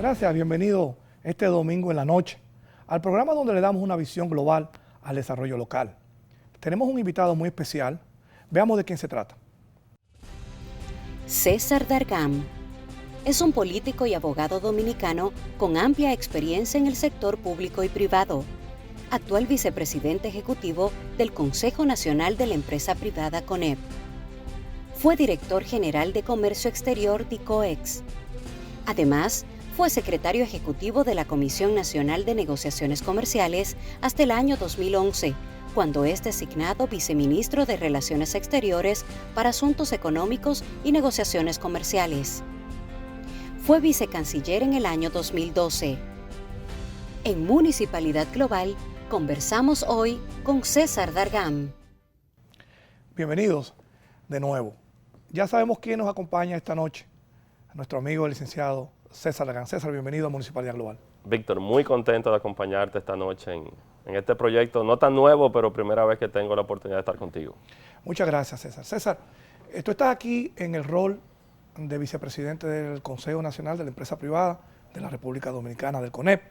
Gracias, bienvenido este domingo en la noche al programa donde le damos una visión global al desarrollo local. Tenemos un invitado muy especial, veamos de quién se trata. César Dargam es un político y abogado dominicano con amplia experiencia en el sector público y privado, actual vicepresidente ejecutivo del Consejo Nacional de la Empresa Privada CONEP. Fue director general de Comercio Exterior de COEX. Además, fue secretario ejecutivo de la Comisión Nacional de Negociaciones Comerciales hasta el año 2011, cuando es designado viceministro de Relaciones Exteriores para Asuntos Económicos y Negociaciones Comerciales. Fue vicecanciller en el año 2012. En Municipalidad Global, conversamos hoy con César Dargam. Bienvenidos de nuevo. Ya sabemos quién nos acompaña esta noche, nuestro amigo el licenciado César Dargam. César, bienvenido a Municipalidad Global. Víctor, muy contento de acompañarte esta noche en este proyecto, no tan nuevo, pero primera vez que tengo la oportunidad de estar contigo. Muchas gracias, César. César, tú estás aquí en el rol de vicepresidente del Consejo Nacional de la Empresa Privada de la República Dominicana, del CONEP.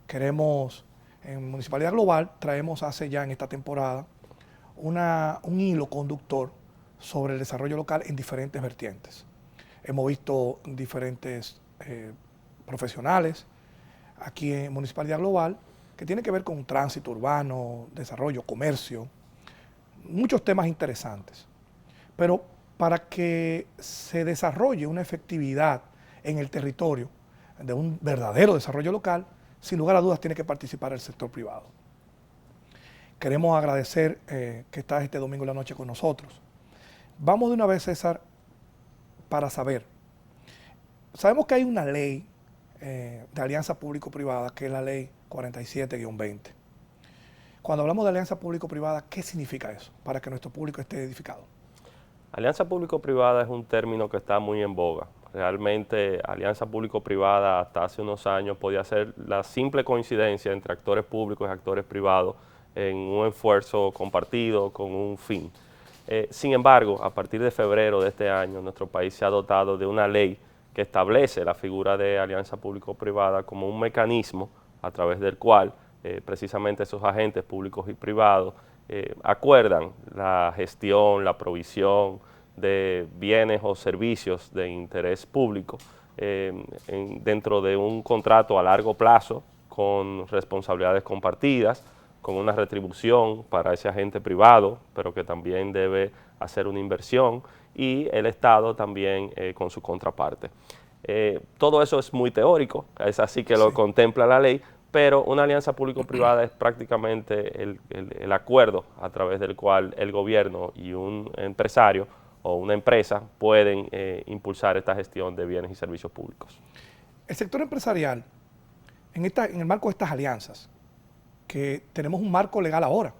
Queremos, en Municipalidad Global, traemos hace ya en esta temporada un hilo conductor sobre el desarrollo local en diferentes vertientes. Hemos visto diferentes profesionales aquí en Municipalidad Global que tienen que ver con tránsito urbano, desarrollo, comercio, muchos temas interesantes. Pero para que se desarrolle una efectividad en el territorio de un verdadero desarrollo local, sin lugar a dudas tiene que participar el sector privado. Queremos agradecer que estás este domingo en la noche con nosotros. Vamos de una vez, César, para saber. Sabemos que hay una ley de alianza público-privada, que es la ley 47-20. Cuando hablamos de alianza público-privada, ¿qué significa eso? Para que nuestro público esté edificado. Alianza público-privada es un término que está muy en boga. Realmente, alianza público-privada hasta hace unos años podía ser la simple coincidencia entre actores públicos y actores privados en un esfuerzo compartido con un fin. Sin embargo, a partir de febrero de este año, nuestro país se ha dotado de una ley que establece la figura de alianza público-privada como un mecanismo a través del cual precisamente esos agentes públicos y privados acuerdan la gestión, la provisión de bienes o servicios de interés público dentro de un contrato a largo plazo con responsabilidades compartidas, con una retribución para ese agente privado, pero que también debe hacer una inversión, y el Estado también con su contraparte. Todo eso es muy teórico, es así que lo contempla la ley, pero una alianza público-privada es prácticamente el acuerdo a través del cual el gobierno y un empresario o una empresa pueden impulsar esta gestión de bienes y servicios públicos. El sector empresarial, en el marco de estas alianzas, que tenemos un marco legal ahora,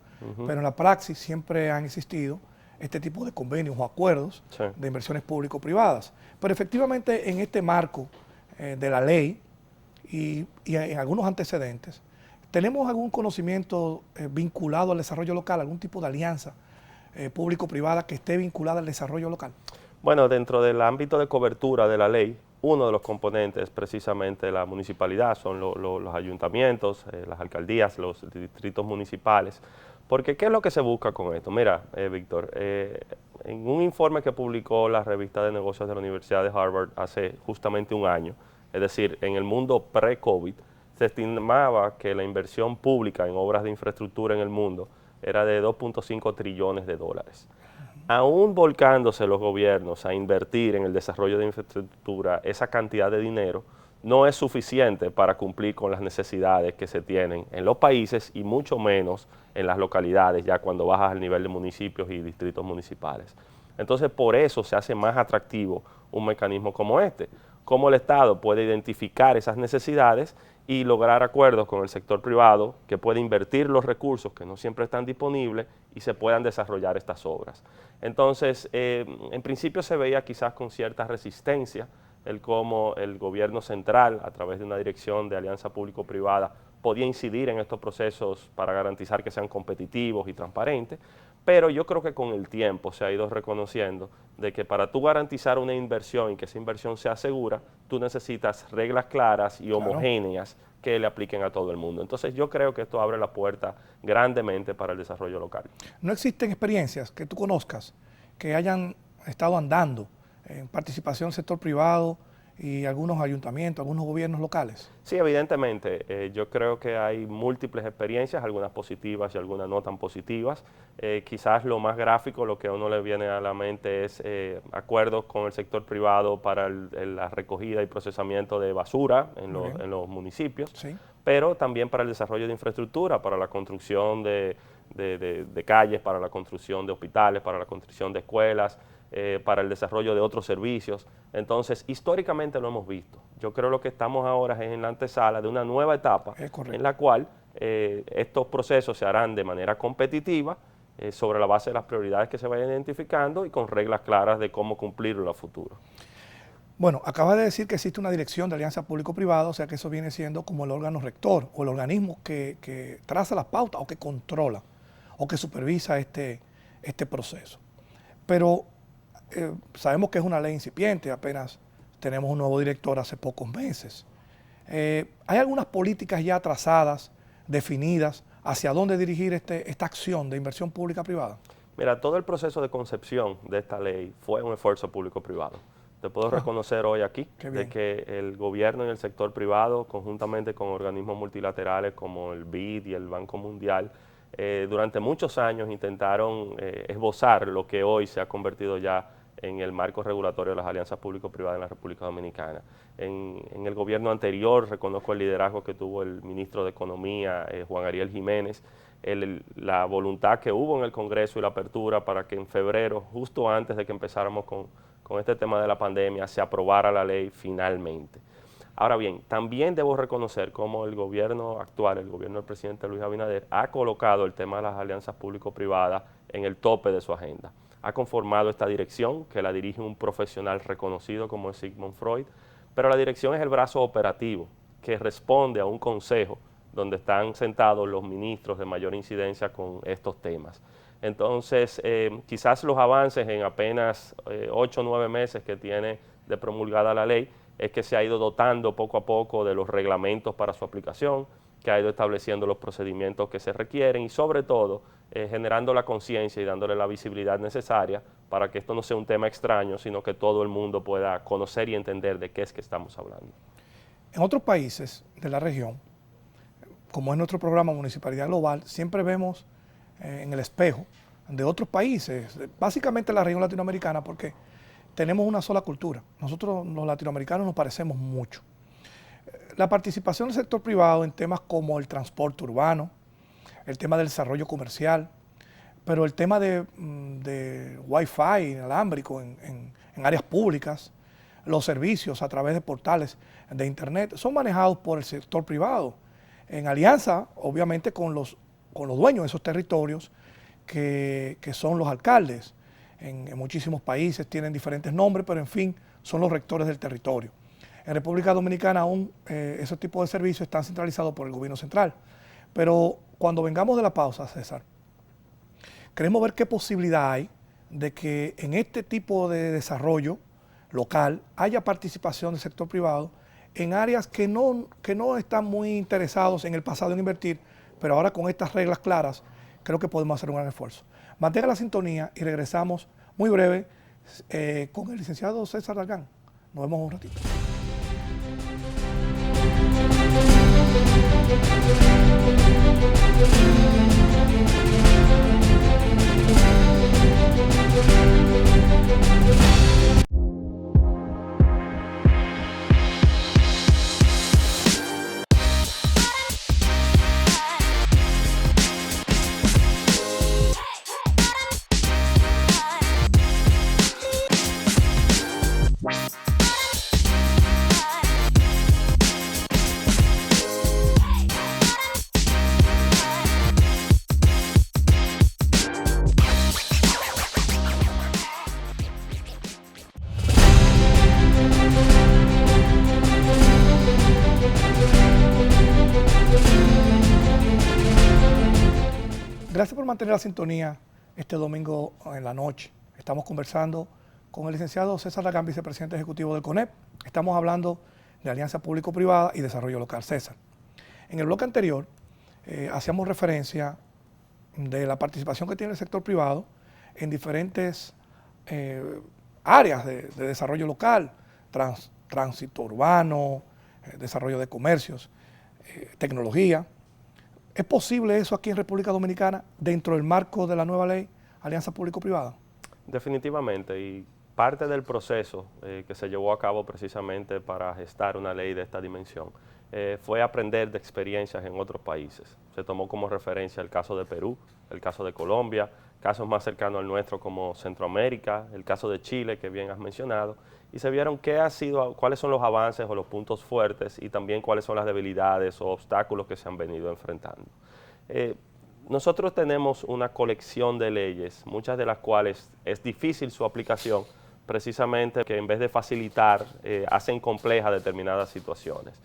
pero en la praxis siempre han existido este tipo de convenios o acuerdos de inversiones público-privadas. Pero efectivamente en este marco de la ley y en algunos antecedentes, ¿tenemos algún conocimiento vinculado al desarrollo local, algún tipo de alianza público-privada que esté vinculada al desarrollo local? Bueno, dentro del ámbito de cobertura de la ley, uno de los componentes es precisamente la municipalidad, son los ayuntamientos, las alcaldías, los distritos municipales. Porque, ¿qué es lo que se busca con esto? Mira, Víctor, en un informe que publicó la revista de negocios de la Universidad de Harvard hace justamente un año, es decir, en el mundo pre-COVID, se estimaba que la inversión pública en obras de infraestructura en el mundo era de 2.5 trillones de dólares. Aún volcándose los gobiernos a invertir en el desarrollo de infraestructura, esa cantidad de dinero no es suficiente para cumplir con las necesidades que se tienen en los países y mucho menos en las localidades, ya cuando bajas al nivel de municipios y distritos municipales. Entonces, por eso se hace más atractivo un mecanismo como este, cómo el Estado puede identificar esas necesidades y lograr acuerdos con el sector privado que puede invertir los recursos que no siempre están disponibles y se puedan desarrollar estas obras. Entonces, en principio se veía quizás con cierta resistencia el cómo el gobierno central, a través de una dirección de alianza público-privada, podía incidir en estos procesos para garantizar que sean competitivos y transparentes, pero yo creo que con el tiempo se ha ido reconociendo de que para tú garantizar una inversión y que esa inversión sea segura, tú necesitas reglas claras y homogéneas que le apliquen a todo el mundo. Entonces yo creo que esto abre la puerta grandemente para el desarrollo local. ¿No existen experiencias que tú conozcas que hayan estado andando en participación del sector privado y algunos ayuntamientos, algunos gobiernos locales? Sí, evidentemente. Yo creo que hay múltiples experiencias, algunas positivas y algunas no tan positivas. Quizás lo más gráfico, lo que a uno le viene a la mente es acuerdos con el sector privado para la recogida y procesamiento de basura en los municipios, Sí. pero también para el desarrollo de infraestructura, para la construcción de calles, para la construcción de hospitales, para la construcción de escuelas, para el desarrollo de otros servicios. Entonces, históricamente lo hemos visto. Yo creo lo que estamos ahora es en la antesala de una nueva etapa en la cual estos procesos se harán de manera competitiva sobre la base de las prioridades que se vayan identificando y con reglas claras de cómo cumplirlo a futuro. Bueno, acabas de decir que existe una dirección de alianza público-privada, o sea que eso viene siendo como el órgano rector o el organismo que traza las pautas o que controla o que supervisa este proceso. Pero sabemos que es una ley incipiente, apenas tenemos un nuevo director hace pocos meses. ¿Hay algunas políticas ya trazadas, definidas, hacia dónde dirigir esta acción de inversión pública-privada? Mira, todo el proceso de concepción de esta ley fue un esfuerzo público-privado. Te puedo reconocer hoy aquí de que el gobierno y el sector privado, conjuntamente con organismos multilaterales como el BID y el Banco Mundial, durante muchos años intentaron esbozar lo que hoy se ha convertido ya en el marco regulatorio de las alianzas público-privadas en la República Dominicana. En el gobierno anterior reconozco el liderazgo que tuvo el ministro de Economía, Juan Ariel Jiménez, la voluntad que hubo en el Congreso y la apertura para que en febrero, justo antes de que empezáramos con este tema de la pandemia, se aprobara la ley finalmente. Ahora bien, también debo reconocer cómo el gobierno actual, el gobierno del presidente Luis Abinader, ha colocado el tema de las alianzas público-privadas en el tope de su agenda. Ha conformado esta dirección, que la dirige un profesional reconocido como es Sigmund Freud, pero la dirección es el brazo operativo que responde a un consejo donde están sentados los ministros de mayor incidencia con estos temas. Entonces, quizás los avances en apenas 8 o 9 meses que tiene de promulgada la ley es que se ha ido dotando poco a poco de los reglamentos para su aplicación, que ha ido estableciendo los procedimientos que se requieren y sobre todo generando la conciencia y dándole la visibilidad necesaria para que esto no sea un tema extraño, sino que todo el mundo pueda conocer y entender de qué es que estamos hablando. En otros países de la región, como es nuestro programa Municipalidad Global, siempre vemos en el espejo de otros países, básicamente la región latinoamericana, porque tenemos una sola cultura. Nosotros los latinoamericanos nos parecemos mucho. La participación del sector privado en temas como el transporte urbano, el tema del desarrollo comercial, pero el tema de Wi-Fi inalámbrico en áreas públicas, los servicios a través de portales de Internet, son manejados por el sector privado, en alianza, obviamente, con los dueños de esos territorios, que son los alcaldes. En muchísimos países tienen diferentes nombres, pero en fin, son los rectores del territorio. En República Dominicana aún esos tipos de servicios están centralizados por el gobierno central. Pero cuando vengamos de la pausa, César, queremos ver qué posibilidad hay de que en este tipo de desarrollo local haya participación del sector privado en áreas que no están muy interesados en el pasado en invertir, pero ahora con estas reglas claras creo que podemos hacer un gran esfuerzo. Mantenga la sintonía y regresamos muy breve con el licenciado César Dalgán. Nos vemos un ratito. Gracias por mantener la sintonía este domingo en la noche. Estamos conversando con el licenciado César Lagán, vicepresidente ejecutivo del CONEP. Estamos hablando de alianza público-privada y desarrollo local. César, en el bloque anterior hacíamos referencia de la participación que tiene el sector privado en diferentes áreas de desarrollo local, tránsito urbano, desarrollo de comercios, tecnología. ¿Es posible eso aquí en República Dominicana dentro del marco de la nueva ley Alianza Público-Privada? Definitivamente, y parte del proceso que se llevó a cabo precisamente para gestar una ley de esta dimensión fue aprender de experiencias en otros países. Se tomó como referencia el caso de Perú, el caso de Colombia, casos más cercanos al nuestro como Centroamérica, el caso de Chile, que bien has mencionado, y se vieron cuáles son los avances o los puntos fuertes y también cuáles son las debilidades o obstáculos que se han venido enfrentando. Nosotros tenemos una colección de leyes, muchas de las cuales es difícil su aplicación, precisamente que en vez de facilitar, hacen complejas determinadas situaciones.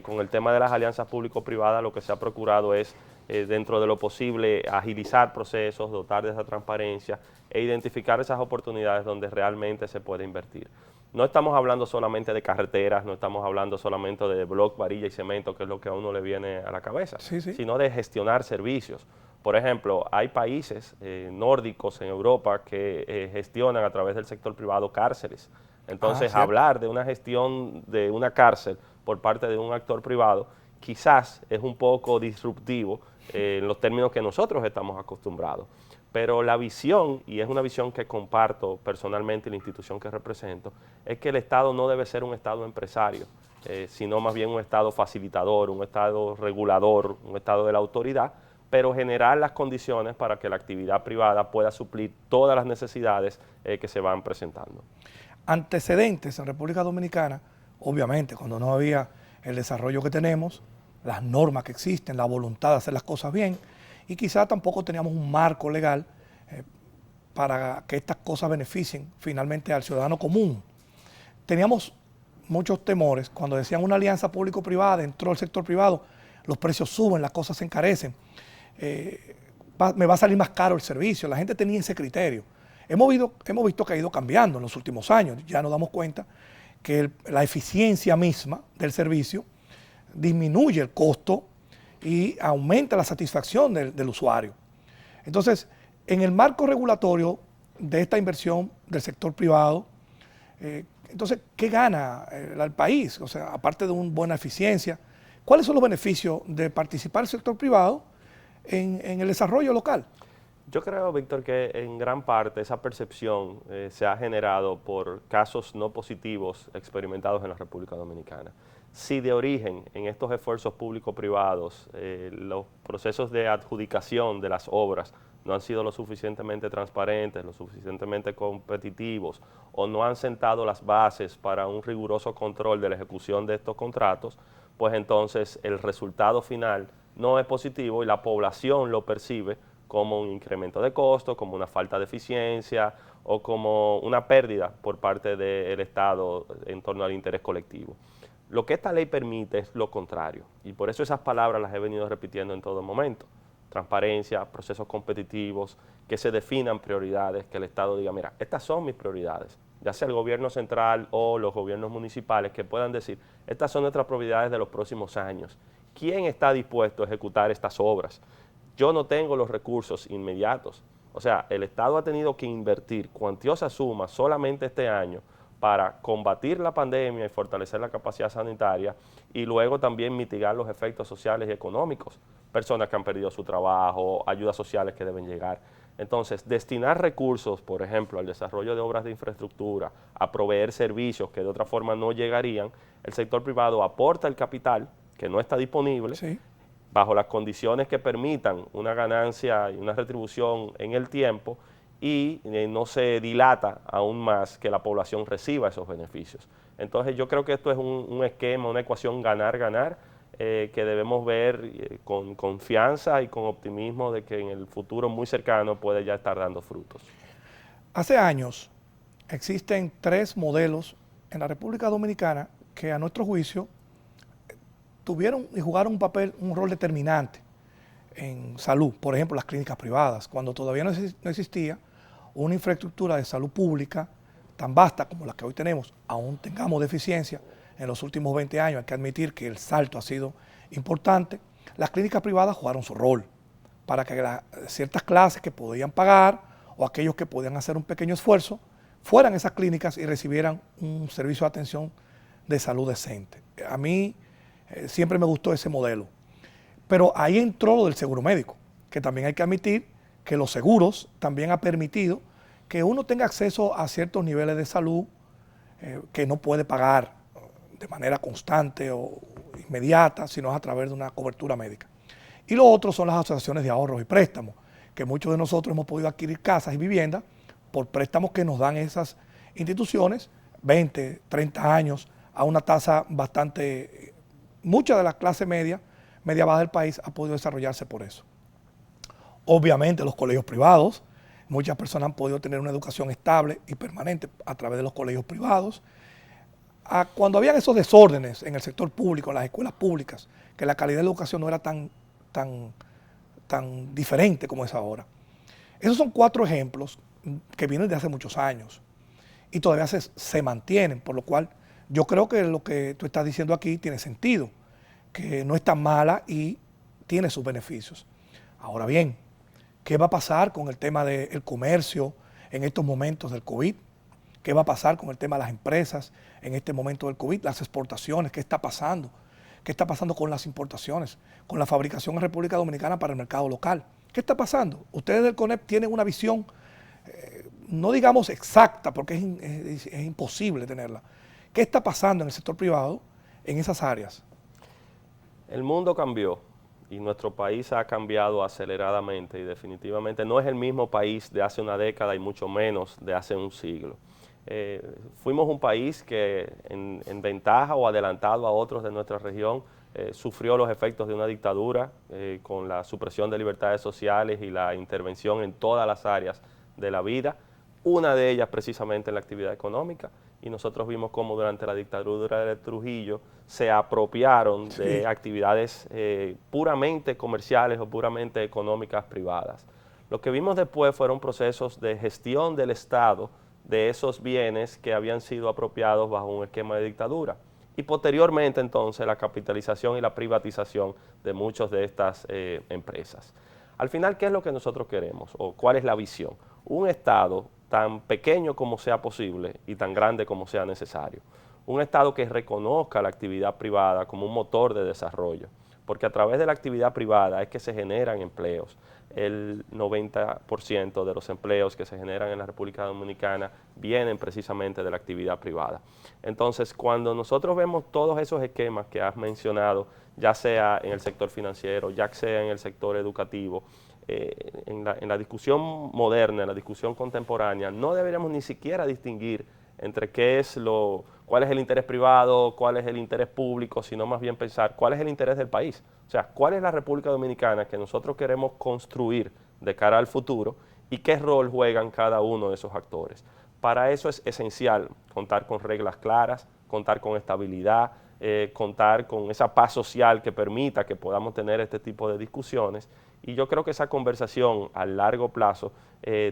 Con el tema de las alianzas público-privadas, lo que se ha procurado es, dentro de lo posible, agilizar procesos, dotar de esa transparencia e identificar esas oportunidades donde realmente se puede invertir. No estamos hablando solamente de carreteras, no estamos hablando solamente de bloc, varilla y cemento, que es lo que a uno le viene a la cabeza, sino de gestionar servicios. Por ejemplo, hay países nórdicos en Europa que gestionan a través del sector privado cárceles. Entonces, hablar de una gestión de una cárcel por parte de un actor privado quizás es un poco disruptivo en los términos que nosotros estamos acostumbrados. Pero la visión, y es una visión que comparto personalmente en la institución que represento, es que el Estado no debe ser un Estado empresario, sino más bien un Estado facilitador, un Estado regulador, un Estado de la autoridad, pero generar las condiciones para que la actividad privada pueda suplir todas las necesidades que se van presentando. Antecedentes en República Dominicana, obviamente, cuando no había el desarrollo que tenemos, las normas que existen, la voluntad de hacer las cosas bien, y quizá tampoco teníamos un marco legal para que estas cosas beneficien finalmente al ciudadano común. Teníamos muchos temores cuando decían una alianza público-privada, dentro del sector privado, los precios suben, las cosas se encarecen, me va a salir más caro el servicio, la gente tenía ese criterio. Hemos visto que ha ido cambiando en los últimos años, ya nos damos cuenta que la eficiencia misma del servicio disminuye el costo y aumenta la satisfacción del usuario. Entonces, en el marco regulatorio de esta inversión del sector privado, entonces, ¿qué gana el país? O sea, aparte de una buena eficiencia, ¿cuáles son los beneficios de participar el sector privado en el desarrollo local? Yo creo, Víctor, que en gran parte esa percepción se ha generado por casos no positivos experimentados en la República Dominicana. Si de origen en estos esfuerzos público-privados los procesos de adjudicación de las obras no han sido lo suficientemente transparentes, lo suficientemente competitivos o no han sentado las bases para un riguroso control de la ejecución de estos contratos, pues entonces el resultado final no es positivo y la población lo percibe como un incremento de costo, como una falta de eficiencia o como una pérdida por parte del Estado en torno al interés colectivo. Lo que esta ley permite es lo contrario, y por eso esas palabras las he venido repitiendo en todo momento. Transparencia, procesos competitivos, que se definan prioridades, que el Estado diga, mira, estas son mis prioridades, ya sea el gobierno central o los gobiernos municipales, que puedan decir, estas son nuestras prioridades de los próximos años. ¿Quién está dispuesto a ejecutar estas obras? Yo no tengo los recursos inmediatos. O sea, el Estado ha tenido que invertir cuantiosas sumas solamente este año para combatir la pandemia y fortalecer la capacidad sanitaria y luego también mitigar los efectos sociales y económicos. Personas que han perdido su trabajo, ayudas sociales que deben llegar. Entonces, destinar recursos, por ejemplo, al desarrollo de obras de infraestructura, a proveer servicios que de otra forma no llegarían, el sector privado aporta el capital que no está disponible, bajo las condiciones que permitan una ganancia y una retribución en el tiempo y no se dilata aún más que la población reciba esos beneficios. Entonces yo creo que esto es un esquema, una ecuación ganar-ganar que debemos ver con confianza y con optimismo de que en el futuro muy cercano puede ya estar dando frutos. Hace años existen 3 modelos en la República Dominicana que a nuestro juicio tuvieron y jugaron un rol determinante en salud, por ejemplo, las clínicas privadas, cuando todavía no existía una infraestructura de salud pública tan vasta como la que hoy tenemos, aún tengamos deficiencia en los últimos 20 años, hay que admitir que el salto ha sido importante. Las clínicas privadas jugaron su rol para que ciertas clases que podían pagar o aquellos que podían hacer un pequeño esfuerzo fueran a esas clínicas y recibieran un servicio de atención de salud decente. A mí siempre me gustó ese modelo. Pero ahí entró lo del seguro médico, que también hay que admitir que los seguros también han permitido que uno tenga acceso a ciertos niveles de salud que no puede pagar de manera constante o inmediata, sino a través de una cobertura médica. Y lo otro son las asociaciones de ahorros y préstamos, que muchos de nosotros hemos podido adquirir casas y viviendas por préstamos que nos dan esas instituciones, 20, 30 años, a una tasa bastante, mucha de la clase media baja del país ha podido desarrollarse por eso. Obviamente los colegios privados, muchas personas han podido tener una educación estable y permanente a través de los colegios privados. Cuando habían esos desórdenes en el sector público, en las escuelas públicas, que la calidad de la educación no era tan diferente como es ahora. Esos son 4 ejemplos que vienen de hace muchos años y todavía se mantienen, por lo cual yo creo que lo que tú estás diciendo aquí tiene sentido, que no es tan mala y tiene sus beneficios. Ahora bien, ¿qué va a pasar con el tema del comercio en estos momentos del COVID? ¿Qué va a pasar con el tema de las empresas en este momento del COVID? Las exportaciones, ¿qué está pasando? ¿Qué está pasando con las importaciones? Con la fabricación en República Dominicana para el mercado local. ¿Qué está pasando? Ustedes del CONEP tienen una visión, no digamos exacta, porque es imposible tenerla. ¿Qué está pasando en el sector privado en esas áreas? El mundo cambió y nuestro país ha cambiado aceleradamente y definitivamente no es el mismo país de hace una década y mucho menos de hace un siglo. Fuimos un país que en ventaja o adelantado a otros de nuestra región sufrió los efectos de una dictadura con la supresión de libertades sociales y la intervención en todas las áreas de la vida, una de ellas precisamente en la actividad económica, y nosotros vimos cómo durante la dictadura de Trujillo se apropiaron de actividades puramente comerciales o puramente económicas privadas. Lo que vimos después fueron procesos de gestión del Estado de esos bienes que habían sido apropiados bajo un esquema de dictadura. Y posteriormente entonces la capitalización y la privatización de muchas de estas empresas. Al final, ¿qué es lo que nosotros queremos o cuál es la visión? Un Estado tan pequeño como sea posible y tan grande como sea necesario. Un Estado que reconozca la actividad privada como un motor de desarrollo, porque a través de la actividad privada es que se generan empleos. El 90% de los empleos que se generan en la República Dominicana vienen precisamente de la actividad privada. Entonces, cuando nosotros vemos todos esos esquemas que has mencionado, ya sea en el sector financiero, ya sea en el sector educativo, en la discusión moderna, en la discusión contemporánea, no deberíamos ni siquiera distinguir entre cuál es el interés privado, cuál es el interés público, sino más bien pensar cuál es el interés del país. O sea, cuál es la República Dominicana que nosotros queremos construir de cara al futuro y qué rol juegan cada uno de esos actores. Para eso es esencial contar con reglas claras, contar con estabilidad, contar con esa paz social que permita que podamos tener este tipo de discusiones, y yo creo que esa conversación a largo plazo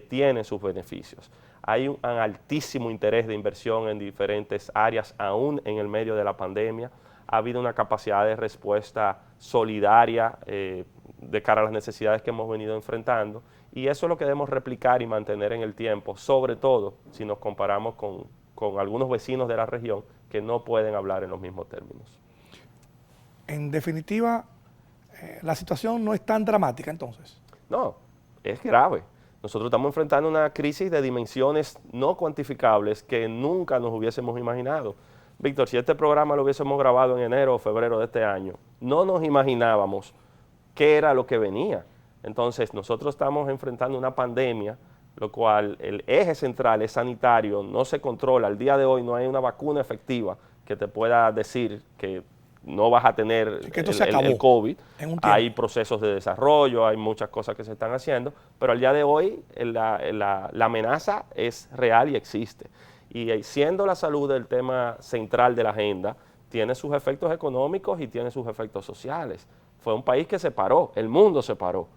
tiene sus beneficios. Hay un altísimo interés de inversión en diferentes áreas, aún en el medio de la pandemia. Ha habido una capacidad de respuesta solidaria de cara a las necesidades que hemos venido enfrentando, y eso es lo que debemos replicar y mantener en el tiempo, sobre todo si nos comparamos con algunos vecinos de la región que no pueden hablar en los mismos términos. En definitiva, la situación no es tan dramática entonces. No, es grave. Nosotros estamos enfrentando una crisis de dimensiones no cuantificables que nunca nos hubiésemos imaginado. Víctor, si este programa lo hubiésemos grabado en enero o febrero de este año, no nos imaginábamos qué era lo que venía. Entonces, nosotros estamos enfrentando una pandemia, lo cual el eje central es sanitario, no se controla. Al día de hoy no hay una vacuna efectiva que te pueda decir que no vas a tener el COVID. Hay procesos de desarrollo, hay muchas cosas que se están haciendo, pero al día de hoy la amenaza es real y existe. Y siendo la salud el tema central de la agenda, tiene sus efectos económicos y tiene sus efectos sociales. fue un país que se paró, el mundo se paró.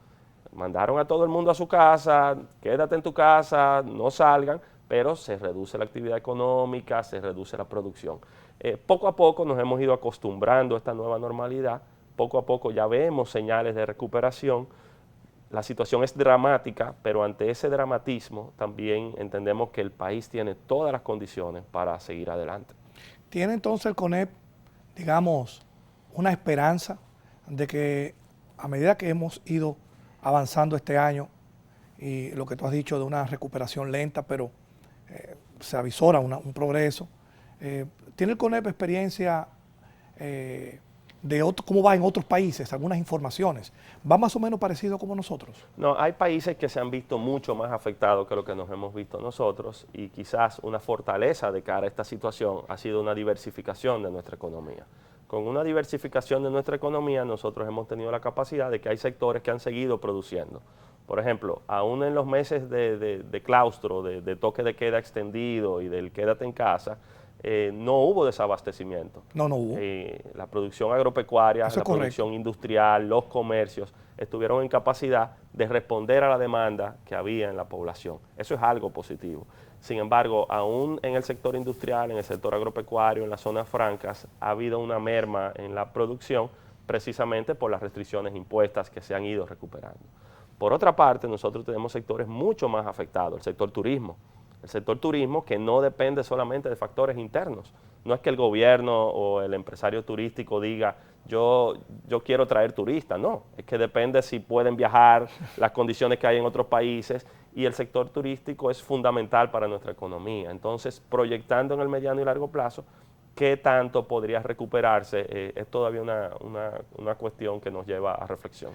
Mandaron a todo el mundo a su casa, quédate en tu casa, no salgan, pero se reduce la actividad económica, se reduce la producción. Poco a poco nos hemos ido acostumbrando a esta nueva normalidad, poco a poco ya vemos señales de recuperación. La situación es dramática, pero ante ese dramatismo también entendemos que el país tiene todas las condiciones para seguir adelante. ¿Tiene entonces el CONEP, digamos, una esperanza de que a medida que hemos ido avanzando este año y lo que tú has dicho de una recuperación lenta, pero se avisora un progreso, ¿tiene el CONEP experiencia de cómo va en otros países, algunas informaciones? ¿Va más o menos parecido como nosotros? No, hay países que se han visto mucho más afectados que lo que nos hemos visto nosotros y quizás una fortaleza de cara a esta situación ha sido una diversificación de nuestra economía. Con una diversificación de nuestra economía nosotros hemos tenido la capacidad de que hay sectores que han seguido produciendo. Por ejemplo, aún en los meses de claustro, de toque de queda extendido y del quédate en casa, no hubo desabastecimiento. No hubo. La producción agropecuaria, Eso la es correcto. producción industrial, los comercios, estuvieron en capacidad de responder a la demanda que había en la población. Eso es algo positivo. Sin embargo, aún en el sector industrial, en el sector agropecuario, en las zonas francas, ha habido una merma en la producción precisamente por las restricciones impuestas que se han ido recuperando. Por otra parte, nosotros tenemos sectores mucho más afectados, el sector turismo. El sector turismo que no depende solamente de factores internos. No es que el gobierno o el empresario turístico diga, yo quiero traer turistas, no. Es que depende si pueden viajar, las condiciones que hay en otros países, y el sector turístico es fundamental para nuestra economía. Entonces, proyectando en el mediano y largo plazo, ¿qué tanto podría recuperarse? Es todavía una cuestión que nos lleva a reflexión.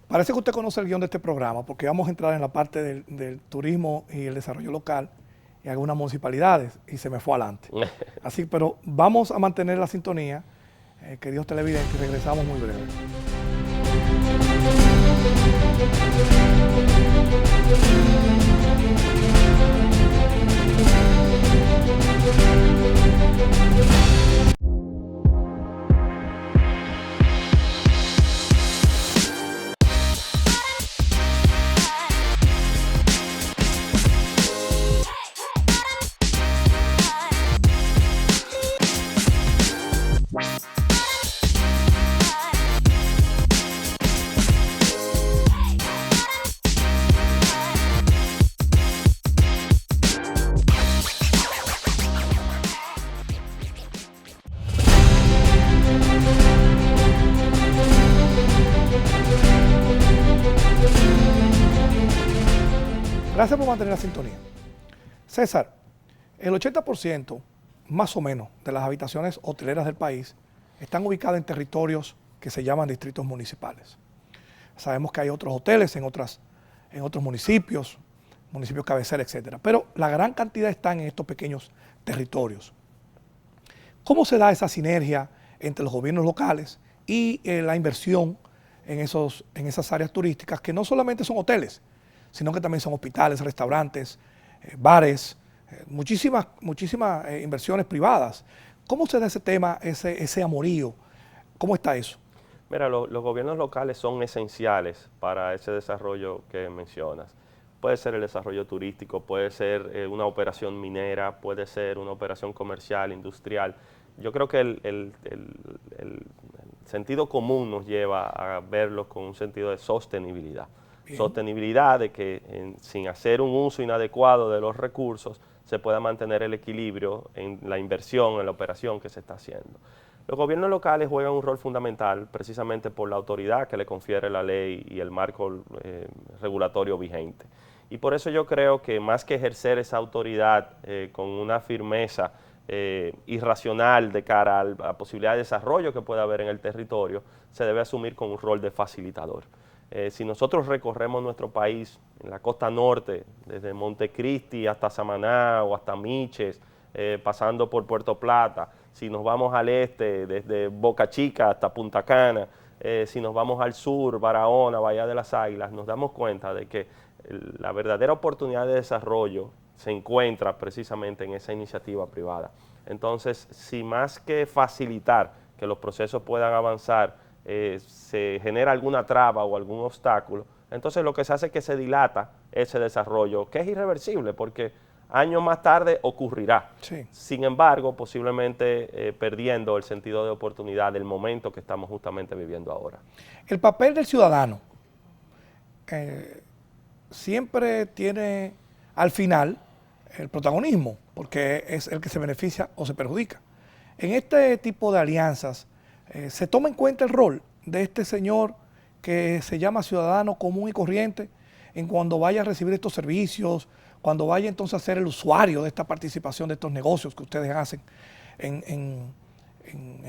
Parece que usted conoce el guión de este programa, porque vamos a entrar en la parte del turismo y el desarrollo local y algunas municipalidades, y se me fue adelante. Así, pero vamos a mantener la sintonía, queridos televidentes, y regresamos muy breve. Gracias por mantener la sintonía. César, el 80% más o menos de las habitaciones hoteleras del país están ubicadas en territorios que se llaman distritos municipales. Sabemos que hay otros hoteles en otros municipios cabecera, etcétera, pero la gran cantidad están en estos pequeños territorios. ¿Cómo se da esa sinergia entre los gobiernos locales y la inversión en esas áreas turísticas que no solamente son hoteles, sino que también son hospitales, restaurantes, bares, muchísimas inversiones privadas? ¿Cómo se da ese tema, ese amorío? ¿Cómo está eso? Mira, los gobiernos locales son esenciales para ese desarrollo que mencionas. Puede ser el desarrollo turístico, puede ser una operación minera, puede ser una operación comercial, industrial. Yo creo que el sentido común nos lleva a verlo con un sentido de sostenibilidad. Bien. Sostenibilidad de que sin hacer un uso inadecuado de los recursos se pueda mantener el equilibrio en la inversión, en la operación que se está haciendo. Los gobiernos locales juegan un rol fundamental precisamente por la autoridad que le confiere la ley y el marco regulatorio vigente. Y por eso yo creo que más que ejercer esa autoridad con una firmeza irracional de cara a la posibilidad de desarrollo que pueda haber en el territorio, se debe asumir con un rol de facilitador. Si nosotros recorremos nuestro país en la costa norte, desde Montecristi hasta Samaná o hasta Miches, pasando por Puerto Plata, si nos vamos al este, desde Boca Chica hasta Punta Cana, si nos vamos al sur, Barahona, Bahía de las Águilas, nos damos cuenta de que la verdadera oportunidad de desarrollo se encuentra precisamente en esa iniciativa privada. Entonces, si más que facilitar que los procesos puedan avanzar se genera alguna traba o algún obstáculo, entonces lo que se hace es que se dilata ese desarrollo, que es irreversible, porque años más tarde ocurrirá. Sí. Sin embargo, posiblemente perdiendo el sentido de oportunidad del momento que estamos justamente viviendo ahora. El papel del ciudadano siempre tiene al final el protagonismo, porque es el que se beneficia o se perjudica. En este tipo de alianzas, ¿se toma en cuenta el rol de este señor que se llama ciudadano común y corriente en cuando vaya a recibir estos servicios, cuando vaya entonces a ser el usuario de esta participación de estos negocios que ustedes hacen en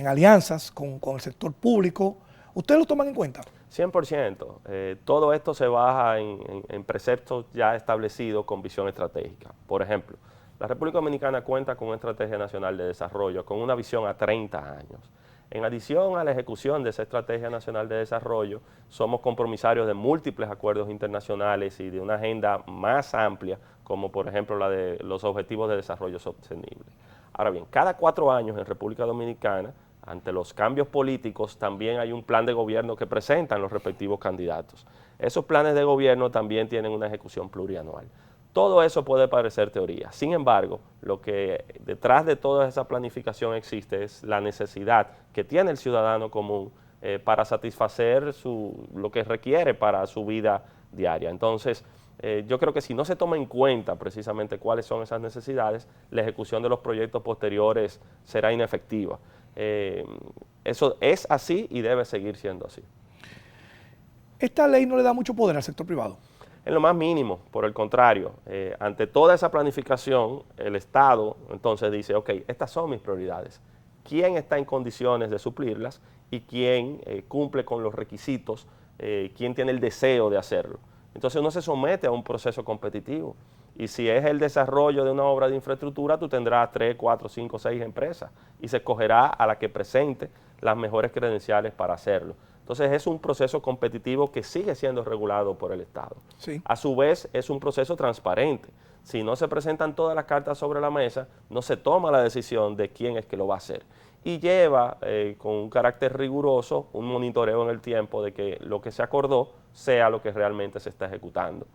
alianzas con el sector público? ¿Ustedes lo toman en cuenta? 100%. Todo esto se basa en preceptos ya establecidos con visión estratégica. Por ejemplo, la República Dominicana cuenta con una estrategia nacional de desarrollo, con una visión a 30 años. En adición a la ejecución de esa estrategia nacional de desarrollo, somos compromisarios de múltiples acuerdos internacionales y de una agenda más amplia, como por ejemplo la de los Objetivos de Desarrollo Sostenible. Ahora bien, cada 4 años en República Dominicana, ante los cambios políticos, también hay un plan de gobierno que presentan los respectivos candidatos. Esos planes de gobierno también tienen una ejecución plurianual. Todo eso puede parecer teoría. Sin embargo, lo que detrás de toda esa planificación existe es la necesidad que tiene el ciudadano común para satisfacer lo que requiere para su vida diaria. Entonces, yo creo que si no se toma en cuenta precisamente cuáles son esas necesidades, la ejecución de los proyectos posteriores será inefectiva. Eso es así y debe seguir siendo así. ¿Esta ley no le da mucho poder al sector privado? En lo más mínimo, por el contrario, ante toda esa planificación, el Estado entonces dice, ok, estas son mis prioridades. ¿Quién está en condiciones de suplirlas y quién cumple con los requisitos, quién tiene el deseo de hacerlo? Entonces uno se somete a un proceso competitivo y si es el desarrollo de una obra de infraestructura, tú tendrás 3, 4, 5, 6 empresas y se escogerá a la que presente las mejores credenciales para hacerlo. Entonces es un proceso competitivo que sigue siendo regulado por el Estado. Sí. A su vez es un proceso transparente. Si no se presentan todas las cartas sobre la mesa, no se toma la decisión de quién es que lo va a hacer. Y lleva con un carácter riguroso un monitoreo en el tiempo de que lo que se acordó sea lo que realmente se está ejecutando.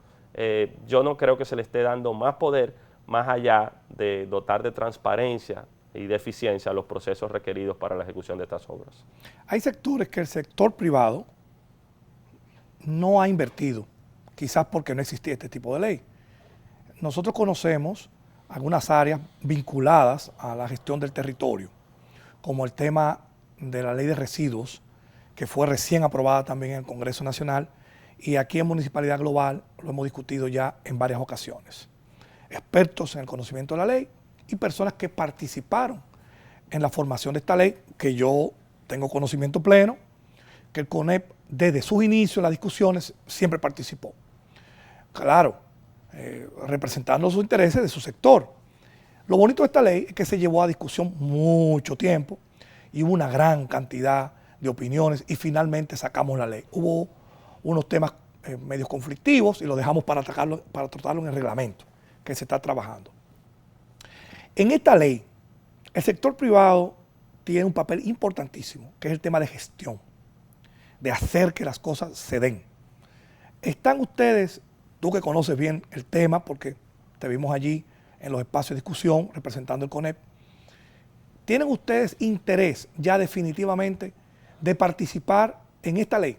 Yo no creo que se le esté dando más poder más allá de dotar de transparencia y de eficiencia los procesos requeridos para la ejecución de estas obras. Hay sectores que el sector privado no ha invertido, quizás porque no existía este tipo de ley. Nosotros conocemos algunas áreas vinculadas a la gestión del territorio, como el tema de la ley de residuos, que fue recién aprobada también en el Congreso Nacional, y aquí en Municipalidad Global lo hemos discutido ya en varias ocasiones. Expertos en el conocimiento de la ley y personas que participaron en la formación de esta ley, que yo tengo conocimiento pleno, que el CONEP desde sus inicios en las discusiones siempre participó. Claro, representando sus intereses de su sector. Lo bonito de esta ley es que se llevó a discusión mucho tiempo y hubo una gran cantidad de opiniones y finalmente sacamos la ley. Hubo unos temas medios conflictivos y lo dejamos para tratarlo en el reglamento que se está trabajando. En esta ley, el sector privado tiene un papel importantísimo, que es el tema de gestión, de hacer que las cosas se den. ¿Están ustedes, tú que conoces bien el tema, porque te vimos allí en los espacios de discusión representando el CONEP, ¿tienen ustedes interés ya definitivamente de participar en esta ley?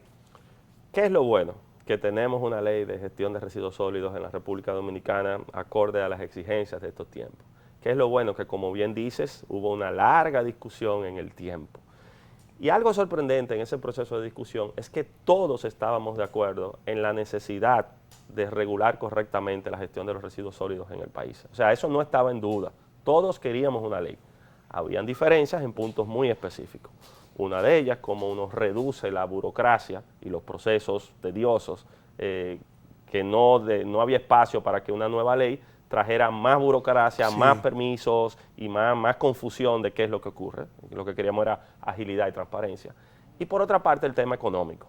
¿Qué es lo bueno? Que tenemos una ley de gestión de residuos sólidos en la República Dominicana acorde a las exigencias de estos tiempos. ¿Qué es lo bueno? Que como bien dices, hubo una larga discusión en el tiempo. Y algo sorprendente en ese proceso de discusión es que todos estábamos de acuerdo en la necesidad de regular correctamente la gestión de los residuos sólidos en el país. O sea, eso no estaba en duda. Todos queríamos una ley. Habían diferencias en puntos muy específicos. Una de ellas, como uno reduce la burocracia y los procesos tediosos, que no había espacio para que una nueva ley trajera más burocracia, más permisos y más confusión de qué es lo que ocurre. Lo que queríamos era agilidad y transparencia. Y por otra parte, el tema económico.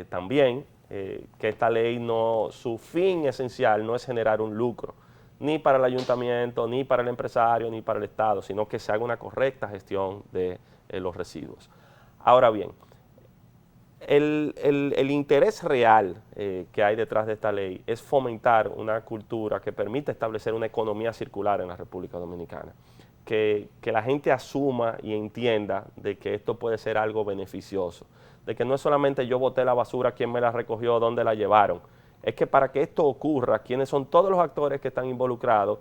También que esta ley su fin esencial no es generar un lucro, ni para el ayuntamiento, ni para el empresario, ni para el Estado, sino que se haga una correcta gestión de los residuos. Ahora bien, el interés real que hay detrás de esta ley es fomentar una cultura que permita establecer una economía circular en la República Dominicana. Que la gente asuma y entienda de que esto puede ser algo beneficioso, de que no es solamente yo boté la basura, quién me la recogió, dónde la llevaron, es que para que esto ocurra, quiénes son todos los actores que están involucrados,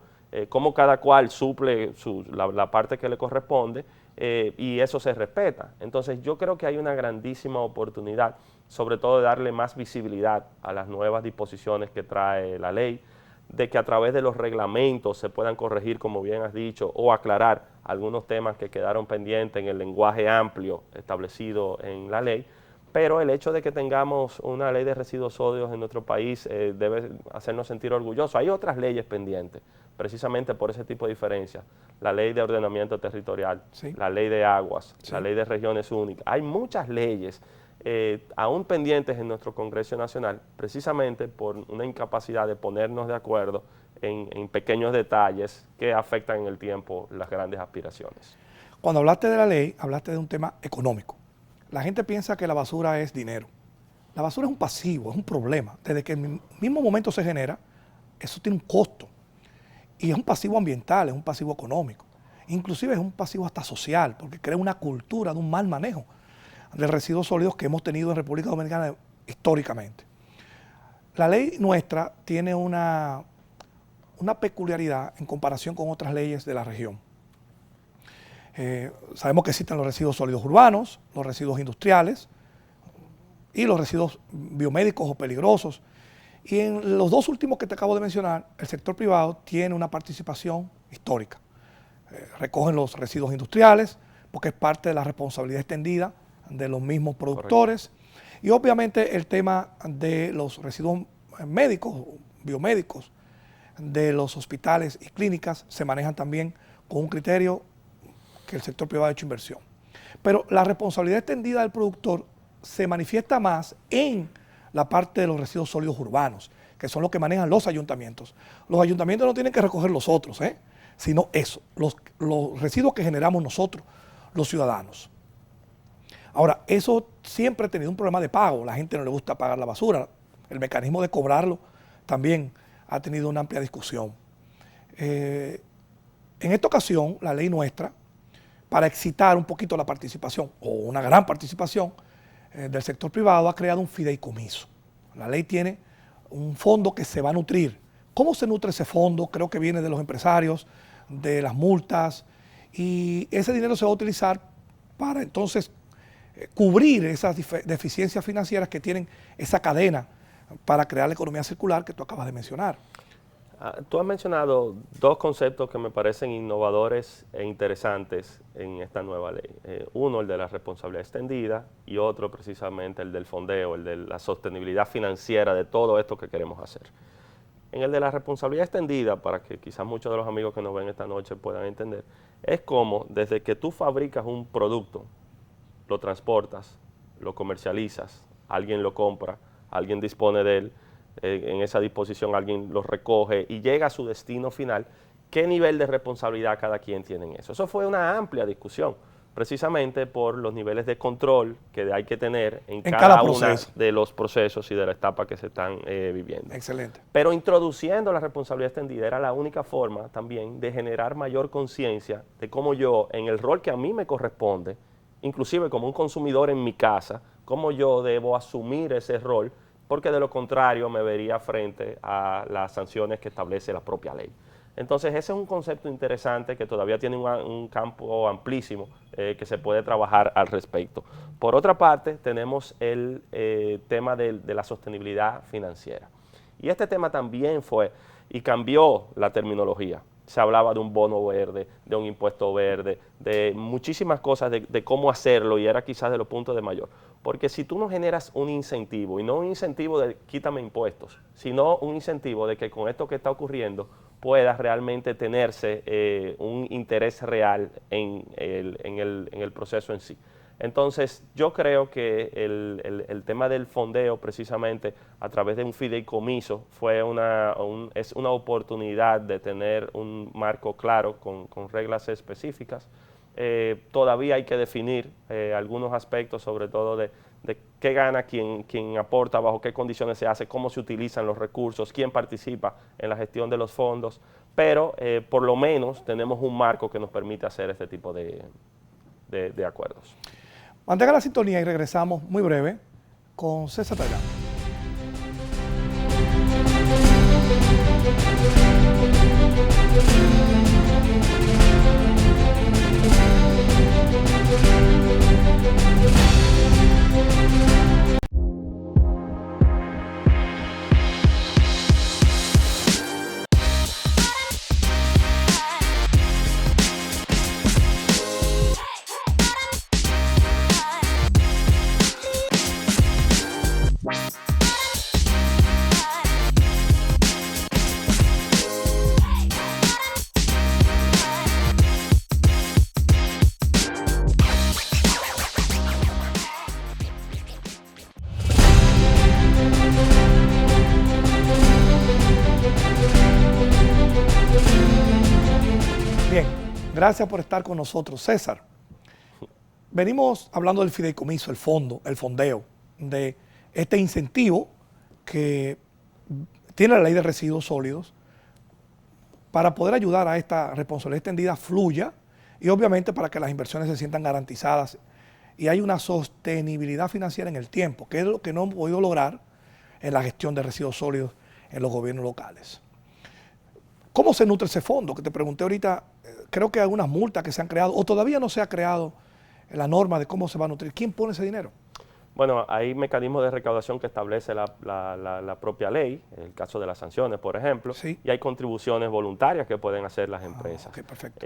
cómo cada cual suple la parte que le corresponde, y eso se respeta. Entonces yo creo que hay una grandísima oportunidad, sobre todo de darle más visibilidad a las nuevas disposiciones que trae la ley, de que a través de los reglamentos se puedan corregir, como bien has dicho, o aclarar algunos temas que quedaron pendientes en el lenguaje amplio establecido en la ley, pero el hecho de que tengamos una ley de residuos sólidos en nuestro país debe hacernos sentir orgullosos. Hay otras leyes pendientes, precisamente por ese tipo de diferencias. La ley de ordenamiento territorial, sí, la ley de aguas, sí, la ley de regiones únicas. Hay muchas leyes aún pendientes en nuestro Congreso Nacional, precisamente por una incapacidad de ponernos de acuerdo en pequeños detalles que afectan en el tiempo las grandes aspiraciones. Cuando hablaste de la ley, hablaste de un tema económico. La gente piensa que la basura es dinero. La basura es un pasivo, es un problema. Desde que el mismo momento se genera, eso tiene un costo. Y es un pasivo ambiental, es un pasivo económico. Inclusive es un pasivo hasta social, porque crea una cultura de un mal manejo de residuos sólidos que hemos tenido en República Dominicana históricamente. La ley nuestra tiene una peculiaridad en comparación con otras leyes de la región. Sabemos que existen los residuos sólidos urbanos, los residuos industriales y los residuos biomédicos o peligrosos. Y en los dos últimos que te acabo de mencionar, el sector privado tiene una participación histórica. Recogen los residuos industriales porque es parte de la responsabilidad extendida de los mismos productores. Correcto. Y obviamente el tema de los residuos médicos, biomédicos, de los hospitales y clínicas se manejan también con un criterio que el sector privado ha hecho inversión. Pero la responsabilidad extendida del productor se manifiesta más en la parte de los residuos sólidos urbanos, que son los que manejan los ayuntamientos. Los ayuntamientos no tienen que recoger los otros, sino eso, los residuos que generamos nosotros, los ciudadanos. Ahora, eso siempre ha tenido un problema de pago. A la gente no le gusta pagar la basura. El mecanismo de cobrarlo también ha tenido una amplia discusión. En esta ocasión, la ley nuestra, para excitar un poquito la participación, o una gran participación del sector privado, ha creado un fideicomiso. La ley tiene un fondo que se va a nutrir. ¿Cómo se nutre ese fondo? Creo que viene de los empresarios, de las multas, y ese dinero se va a utilizar para entonces cubrir esas deficiencias financieras que tienen esa cadena para crear la economía circular que tú acabas de mencionar. Tú has mencionado dos conceptos que me parecen innovadores e interesantes en esta nueva ley. Uno, el de la responsabilidad extendida, y otro precisamente el del fondeo, el de la sostenibilidad financiera de todo esto que queremos hacer. En el de la responsabilidad extendida, para que quizás muchos de los amigos que nos ven esta noche puedan entender, es como desde que tú fabricas un producto, lo transportas, lo comercializas, alguien lo compra, alguien dispone de él, en esa disposición alguien lo recoge y llega a su destino final, ¿qué nivel de responsabilidad cada quien tiene en eso? Eso fue una amplia discusión, precisamente por los niveles de control que hay que tener en cada uno de los procesos y de la etapa que se están viviendo. Excelente. Pero introduciendo la responsabilidad extendida era la única forma también de generar mayor conciencia de cómo yo, en el rol que a mí me corresponde, inclusive como un consumidor en mi casa, cómo yo debo asumir ese rol, porque de lo contrario me vería frente a las sanciones que establece la propia ley. Entonces ese es un concepto interesante que todavía tiene un campo amplísimo que se puede trabajar al respecto. Por otra parte, tenemos el tema de la sostenibilidad financiera. Y este tema también fue y cambió la terminología. Se hablaba de un bono verde, de un impuesto verde, de muchísimas cosas de cómo hacerlo, y era quizás de los puntos de mayor. Porque si tú no generas un incentivo, y no un incentivo de quítame impuestos, sino un incentivo de que con esto que está ocurriendo pueda realmente tenerse un interés real en el proceso en sí. Entonces, yo creo que el tema del fondeo, precisamente a través de un fideicomiso, es una oportunidad de tener un marco claro con reglas específicas. Todavía hay que definir algunos aspectos, sobre todo de qué gana quien aporta, bajo qué condiciones se hace, cómo se utilizan los recursos, quién participa en la gestión de los fondos, pero por lo menos tenemos un marco que nos permite hacer este tipo de acuerdos. Mantenga la sintonía y regresamos muy breve con César Tallán. Bien, gracias por estar con nosotros, César. Venimos hablando del fideicomiso, el fondo, el fondeo, de este incentivo que tiene la ley de residuos sólidos para poder ayudar a esta responsabilidad extendida fluya y obviamente para que las inversiones se sientan garantizadas y hay una sostenibilidad financiera en el tiempo, que es lo que no hemos podido lograr en la gestión de residuos sólidos en los gobiernos locales. ¿Cómo se nutre ese fondo? Que te pregunté ahorita, creo que hay algunas multas que se han creado o todavía no se ha creado la norma de cómo se va a nutrir. ¿Quién pone ese dinero? Bueno, hay mecanismos de recaudación que establece la propia ley, en el caso de las sanciones, por ejemplo, Sí. y hay contribuciones voluntarias que pueden hacer las empresas. Ok, perfecto.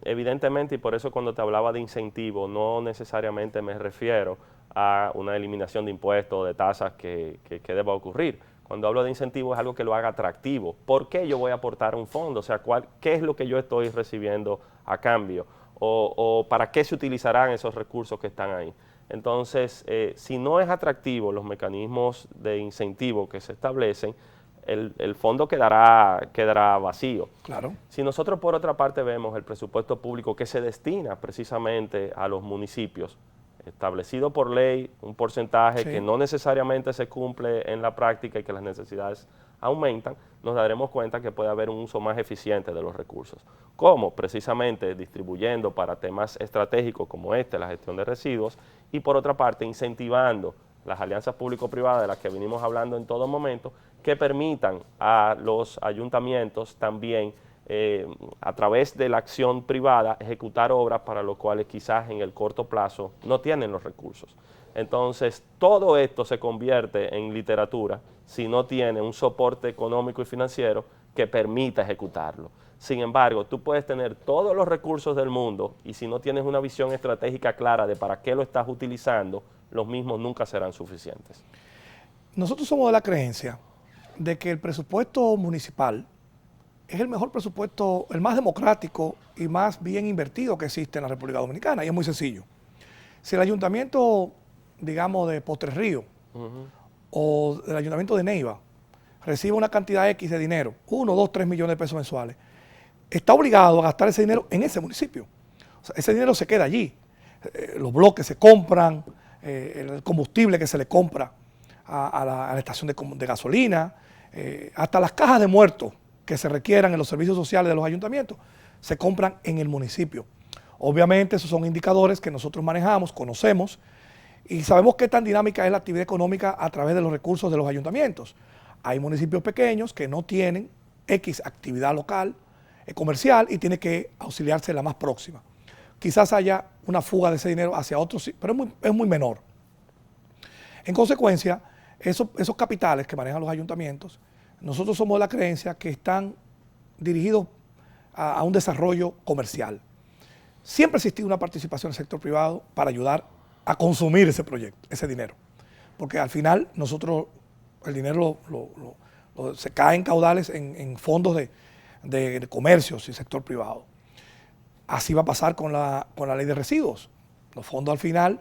Evidentemente, y por eso cuando te hablaba de incentivo, no necesariamente me refiero a una eliminación de impuestos o de tasas que deba ocurrir. Cuando hablo de incentivo es algo que lo haga atractivo. ¿Por qué yo voy a aportar a un fondo? O sea, ¿qué es lo que yo estoy recibiendo a cambio? O ¿para qué se utilizarán esos recursos que están ahí? Entonces, si no es atractivo los mecanismos de incentivo que se establecen, el fondo quedará vacío. Claro. Si nosotros por otra parte vemos el presupuesto público que se destina precisamente a los municipios, establecido por ley, un porcentaje Sí. que no necesariamente se cumple en la práctica y que las necesidades aumentan, nos daremos cuenta que puede haber un uso más eficiente de los recursos. ¿Cómo? Precisamente distribuyendo para temas estratégicos como la gestión de residuos, y por otra parte incentivando las alianzas público-privadas de las que venimos hablando en todo momento, que permitan a los ayuntamientos también a través de la acción privada ejecutar obras para lo cuales quizás en el corto plazo no tienen los recursos. Entonces, todo esto se convierte en literatura si no tiene un soporte económico y financiero que permita ejecutarlo. Sin embargo, tú puedes tener todos los recursos del mundo y si no tienes una visión estratégica clara de para qué lo estás utilizando, los mismos nunca serán suficientes. Nosotros somos de la creencia de que el presupuesto municipal es el mejor presupuesto, el más democrático y más bien invertido que existe en la República Dominicana. Y es muy sencillo. Si el ayuntamiento, digamos, de Postres Ríos o el ayuntamiento de Neiva recibe una cantidad X de dinero, 1, 2, 3 millones de pesos mensuales, está obligado a gastar ese dinero en ese municipio. O sea, ese dinero se queda allí. Los bloques se compran, el combustible que se le compra a la estación de gasolina, hasta las cajas de muertos que se requieran en los servicios sociales de los ayuntamientos, se compran en el municipio. Obviamente esos son indicadores que nosotros manejamos, conocemos, y sabemos qué tan dinámica es la actividad económica a través de los recursos de los ayuntamientos. Hay municipios pequeños que no tienen X actividad local, comercial, y tiene que auxiliarse la más próxima. Quizás haya una fuga de ese dinero hacia otros, pero es muy menor. En consecuencia, esos capitales que manejan los ayuntamientos, nosotros somos de la creencia que están dirigidos a un desarrollo comercial. Siempre ha existido una participación del sector privado para ayudar a consumir ese proyecto, ese dinero. Porque al final nosotros, el dinero se cae en caudales en fondos de comercios y sector privado. Así va a pasar con la ley de residuos. Los fondos al final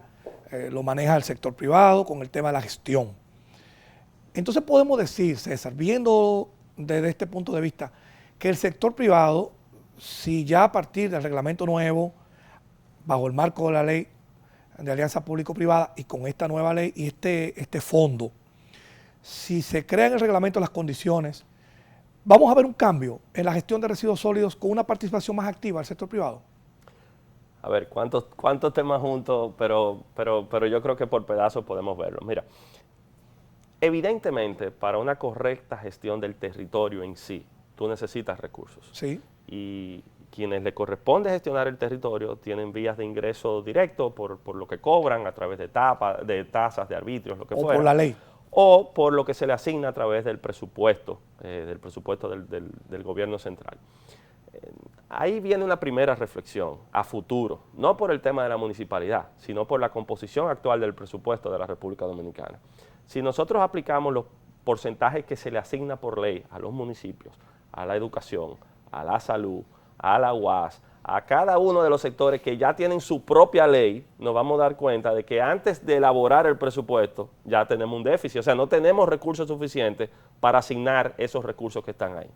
lo maneja el sector privado con el tema de la gestión. Entonces podemos decir, César, viendo desde este punto de vista, que el sector privado, si ya a partir del reglamento nuevo, bajo el marco de la ley de alianza público-privada y con esta nueva ley y este fondo, si se crean en el reglamento las condiciones, ¿vamos a ver un cambio en la gestión de residuos sólidos con una participación más activa del sector privado? A ver, ¿cuántos temas juntos? Pero yo creo que por pedazos podemos verlo. Mira, evidentemente, para una correcta gestión del territorio en sí, tú necesitas recursos. Sí. Y quienes le corresponde gestionar el territorio tienen vías de ingreso directo por lo que cobran a través de tasas, de arbitrios, lo que fuera. O por la ley. O por lo que se le asigna a través del presupuesto del gobierno central. Ahí viene una primera reflexión a futuro, no por el tema de la municipalidad, sino por la composición actual del presupuesto de la República Dominicana. Si nosotros aplicamos los porcentajes que se le asigna por ley a los municipios, a la educación, a la salud, a la UAS, a cada uno de los sectores que ya tienen su propia ley, nos vamos a dar cuenta de que antes de elaborar el presupuesto ya tenemos un déficit, o sea, no tenemos recursos suficientes para asignar esos recursos que están ahí.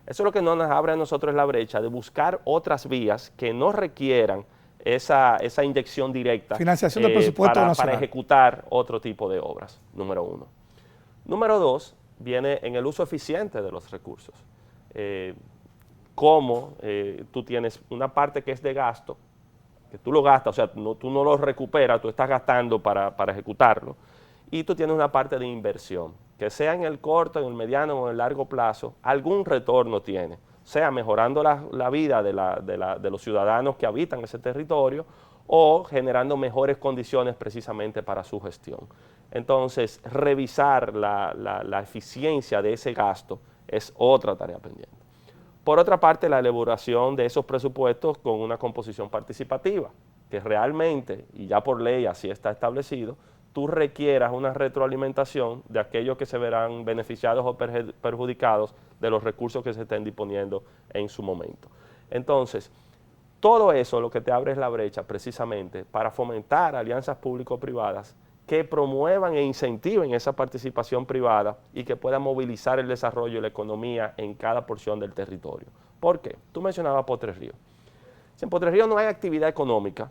Eso es lo que nos abre a nosotros la brecha de buscar otras vías que no requieran esa inyección directa. Financiación del presupuesto nacional. Para ejecutar otro tipo de obras, número uno. Número dos, viene en el uso eficiente de los recursos. Cómo tú tienes una parte que es de gasto, que tú lo gastas, o sea, tú no lo recuperas, tú estás gastando para ejecutarlo, y tú tienes una parte de inversión, que sea en el corto, en el mediano o en el largo plazo, algún retorno tiene, sea mejorando la vida de los ciudadanos que habitan ese territorio o generando mejores condiciones precisamente para su gestión. Entonces, revisar la eficiencia de ese gasto es otra tarea pendiente. Por otra parte, la elaboración de esos presupuestos con una composición participativa, que realmente, y ya por ley así está establecido, tú requieras una retroalimentación de aquellos que se verán beneficiados o perjudicados de los recursos que se estén disponiendo en su momento. Entonces, todo eso lo que te abre es la brecha precisamente para fomentar alianzas público-privadas que promuevan e incentiven esa participación privada y que puedan movilizar el desarrollo y la economía en cada porción del territorio. ¿Por qué? Tú mencionabas Potres Ríos. Si en Potres Ríos no hay actividad económica,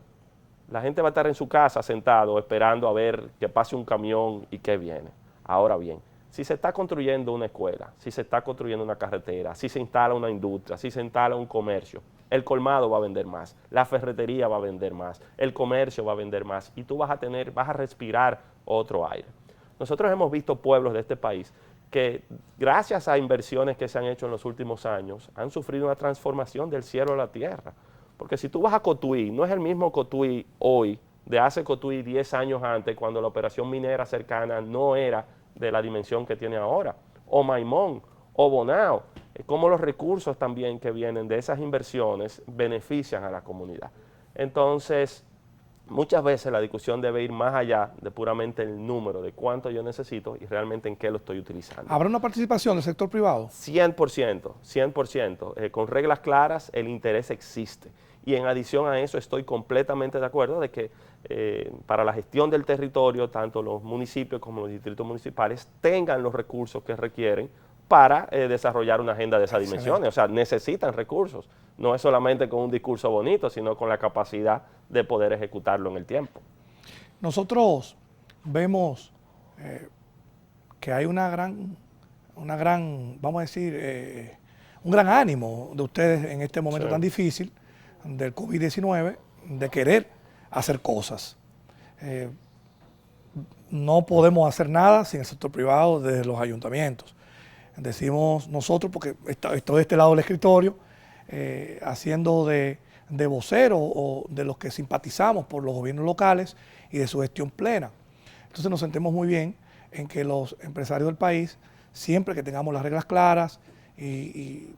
la gente va a estar en su casa sentado esperando a ver que pase un camión y que viene. Ahora bien, si se está construyendo una escuela, si se está construyendo una carretera, si se instala una industria, si se instala un comercio, el colmado va a vender más, la ferretería va a vender más, el comercio va a vender más y tú vas a respirar otro aire. Nosotros hemos visto pueblos de este país que gracias a inversiones que se han hecho en los últimos años han sufrido una transformación del cielo a la tierra. Porque si tú vas a Cotuí, no es el mismo Cotuí hoy de hace Cotuí 10 años antes, cuando la operación minera cercana no era de la dimensión que tiene ahora, o Maimón, o Bonao, como los recursos también que vienen de esas inversiones benefician a la comunidad. Entonces, muchas veces la discusión debe ir más allá de puramente el número de cuánto yo necesito y realmente en qué lo estoy utilizando. ¿Habrá una participación del sector privado? 100%, 100%. Con reglas claras el interés existe. Y en adición a eso estoy completamente de acuerdo de que para la gestión del territorio, tanto los municipios como los distritos municipales tengan los recursos que requieren para desarrollar una agenda de esas dimensiones. O sea, necesitan recursos. No es solamente con un discurso bonito, sino con la capacidad de poder ejecutarlo en el tiempo. Nosotros vemos que hay una gran, vamos a decir, un gran ánimo de ustedes en este momento tan difícil del COVID-19, de querer hacer cosas. No podemos hacer nada sin el sector privado desde los ayuntamientos. Decimos nosotros, porque estoy de este lado del escritorio, haciendo de vocero o de los que simpatizamos por los gobiernos locales y de su gestión plena. Entonces nos sentimos muy bien en que los empresarios del país, siempre que tengamos las reglas claras y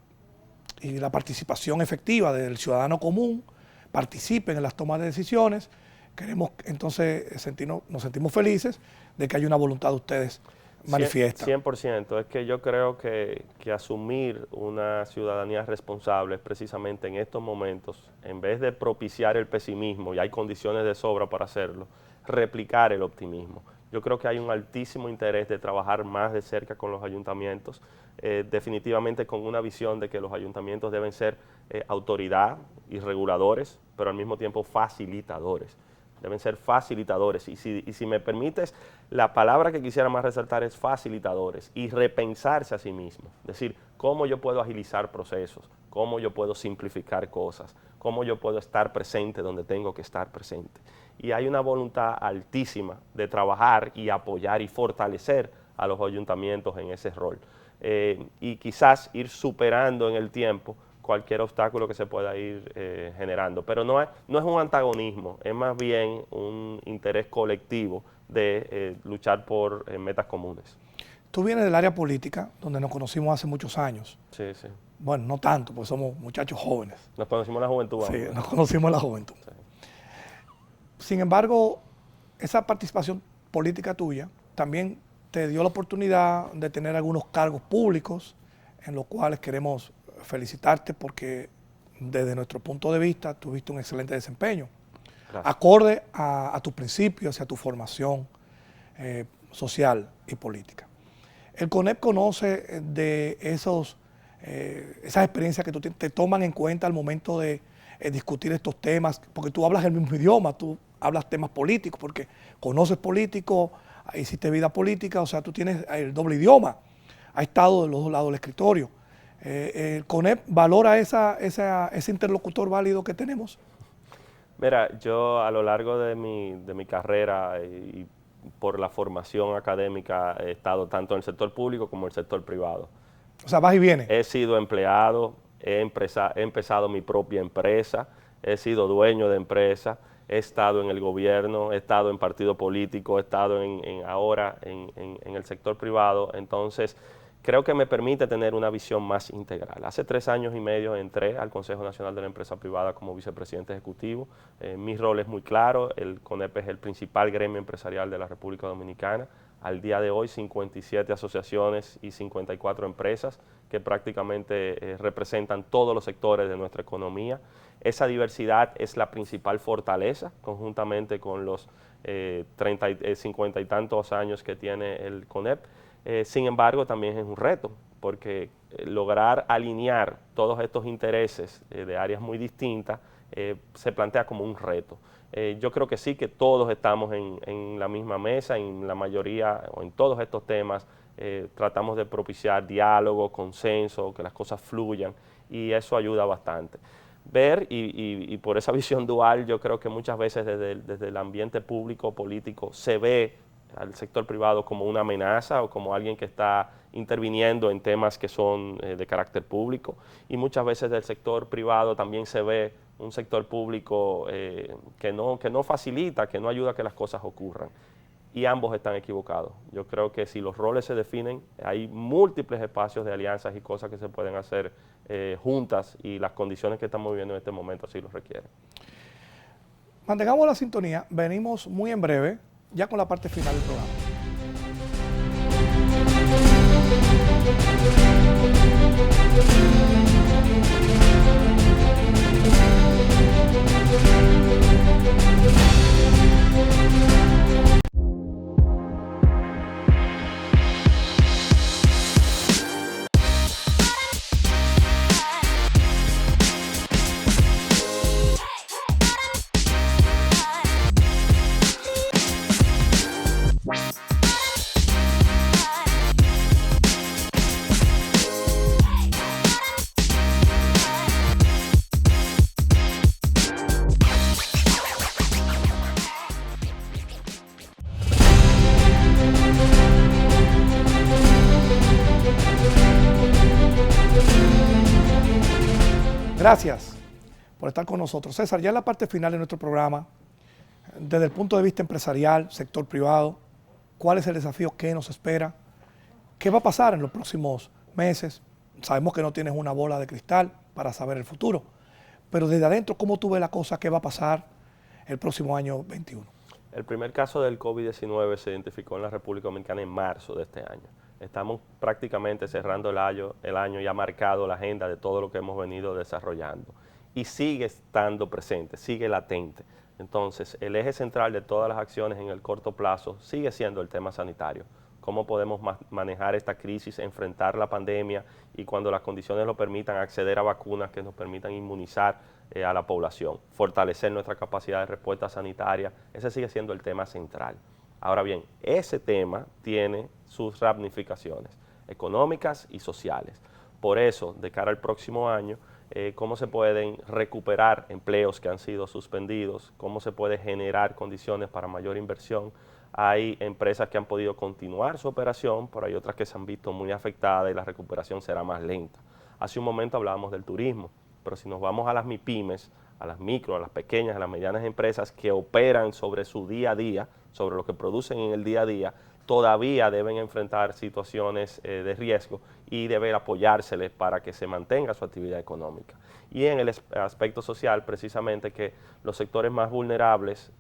la participación efectiva del ciudadano común, participen en las tomas de decisiones. Queremos entonces nos sentimos felices de que haya una voluntad de ustedes manifiesta. 100%. Es que yo creo que asumir una ciudadanía responsable es precisamente en estos momentos, en vez de propiciar el pesimismo, y hay condiciones de sobra para hacerlo, replicar el optimismo. Yo creo que hay un altísimo interés de trabajar más de cerca con los ayuntamientos, definitivamente con una visión de que los ayuntamientos deben ser autoridad y reguladores, pero al mismo tiempo facilitadores. deben ser facilitadores. Y si me permites, la palabra que quisiera más resaltar es facilitadores y repensarse a sí mismos. Es decir, cómo yo puedo agilizar procesos, cómo yo puedo simplificar cosas, cómo yo puedo estar presente donde tengo que estar presente. Y hay una voluntad altísima de trabajar y apoyar y fortalecer a los ayuntamientos en ese rol. Y quizás ir superando en el tiempo cualquier obstáculo que se pueda ir generando. Pero no es un antagonismo, es más bien un interés colectivo de luchar por metas comunes. Tú vienes del área política, donde nos conocimos hace muchos años. Sí, sí. Bueno, no tanto, porque somos muchachos jóvenes. Nos conocimos en la juventud. Sí, vamos. nos conocimos en la juventud. Sí. Sin embargo, esa participación política tuya también te dio la oportunidad de tener algunos cargos públicos en los cuales queremos felicitarte porque desde nuestro punto de vista tuviste un excelente desempeño, Gracias. acorde a tus principios y a tu formación social y política. El CONEP conoce de esas experiencias que te toman en cuenta al momento de discutir estos temas, porque tú hablas el mismo idioma, tú hablas temas políticos, porque conoces políticos, hiciste vida política, o sea, tú tienes el doble idioma, has estado de los dos lados del escritorio. ¿El CONEP valora ese interlocutor válido que tenemos? Mira, yo a lo largo de mi carrera y por la formación académica he estado tanto en el sector público como en el sector privado. O sea, vas y vienes. He sido empleado, he empezado mi propia empresa, he sido dueño de empresa, he estado en el gobierno, he estado en partido político, he estado ahora en el sector privado. Entonces, creo que me permite tener una visión más integral. Hace 3 años y medio entré al Consejo Nacional de la Empresa Privada como vicepresidente ejecutivo. Mi rol es muy claro, el CONEP es el principal gremio empresarial de la República Dominicana. Al día de hoy, 57 asociaciones y 54 empresas que prácticamente representan todos los sectores de nuestra economía. Esa diversidad es la principal fortaleza, conjuntamente con los 50 y tantos años que tiene el CONEP. Sin embargo, también es un reto, porque lograr alinear todos estos intereses de áreas muy distintas se plantea como un reto. Yo creo que sí, que todos estamos en la misma mesa, en la mayoría o en todos estos temas tratamos de propiciar diálogo, consenso, que las cosas fluyan, y eso ayuda bastante. Ver y por esa visión dual, yo creo que muchas veces desde el ambiente público, político, se ve al sector privado como una amenaza o como alguien que está interviniendo en temas que son de carácter público, y muchas veces del sector privado también se ve un sector público que no facilita, que no ayuda a que las cosas ocurran, y ambos están equivocados. Yo creo que si los roles se definen, hay múltiples espacios de alianzas y cosas que se pueden hacer juntas, y las condiciones que estamos viviendo en este momento así lo requieren. Mantengamos la sintonía, venimos muy en breve, ya con la parte final del programa. Gracias por estar con nosotros. César, ya en la parte final de nuestro programa, desde el punto de vista empresarial, sector privado, ¿cuál es el desafío que nos espera? ¿Qué va a pasar en los próximos meses? Sabemos que no tienes una bola de cristal para saber el futuro, pero desde adentro, ¿cómo tú ves la cosa? ¿Qué va a pasar el próximo año 21? El primer caso del COVID-19 se identificó en la República Dominicana en marzo de este año. Estamos prácticamente cerrando el año y ha marcado la agenda de todo lo que hemos venido desarrollando. Y sigue estando presente, sigue latente. Entonces, el eje central de todas las acciones en el corto plazo sigue siendo el tema sanitario. cómo podemos manejar esta crisis, enfrentar la pandemia y cuando las condiciones lo permitan, acceder a vacunas que nos permitan inmunizar a la población, fortalecer nuestra capacidad de respuesta sanitaria. Ese sigue siendo el tema central. Ahora bien, ese tema tiene sus ramificaciones económicas y sociales. Por eso, de cara al próximo año, cómo se pueden recuperar empleos que han sido suspendidos, cómo se puede generar condiciones para mayor inversión. Hay empresas que han podido continuar su operación, pero hay otras que se han visto muy afectadas y la recuperación será más lenta. Hace un momento hablábamos del turismo, pero si nos vamos a las MIPYMES, a las micro, a las pequeñas, a las medianas empresas que operan sobre su día a día, sobre lo que producen en el día a día, todavía deben enfrentar situaciones de riesgo y debe apoyárseles para que se mantenga su actividad económica. Y en el aspecto social, precisamente que los sectores más vulnerables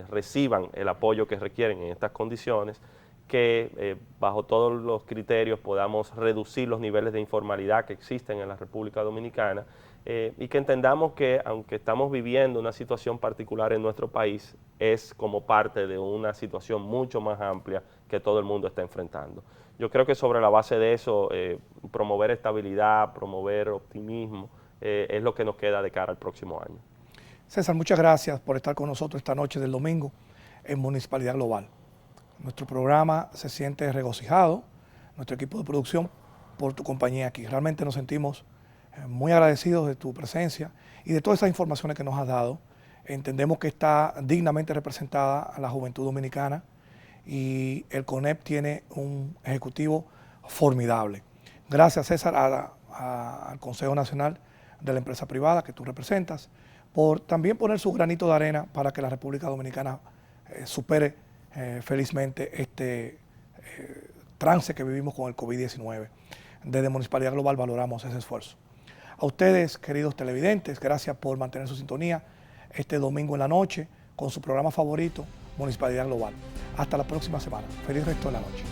reciban el apoyo que requieren en estas condiciones, que bajo todos los criterios podamos reducir los niveles de informalidad que existen en la República Dominicana y que entendamos que aunque estamos viviendo una situación particular en nuestro país, es como parte de una situación mucho más amplia que todo el mundo está enfrentando. Yo creo que sobre la base de eso, promover estabilidad, promover optimismo, es lo que nos queda de cara al próximo año. César, muchas gracias por estar con nosotros esta noche del domingo en Municipalidad Global. Nuestro programa se siente regocijado, nuestro equipo de producción, por tu compañía aquí. Realmente nos sentimos muy agradecidos de tu presencia y de todas esas informaciones que nos has dado. Entendemos que está dignamente representada a la juventud dominicana y el CONEP tiene un ejecutivo formidable. Gracias, César, al Consejo Nacional de la Empresa Privada que tú representas, por también poner su granito de arena para que la República Dominicana supere felizmente este trance que vivimos con el COVID-19. Desde Municipalidad Global valoramos ese esfuerzo. A ustedes, queridos televidentes, gracias por mantener su sintonía este domingo en la noche con su programa favorito, Municipalidad Global. Hasta la próxima semana. Feliz resto de la noche.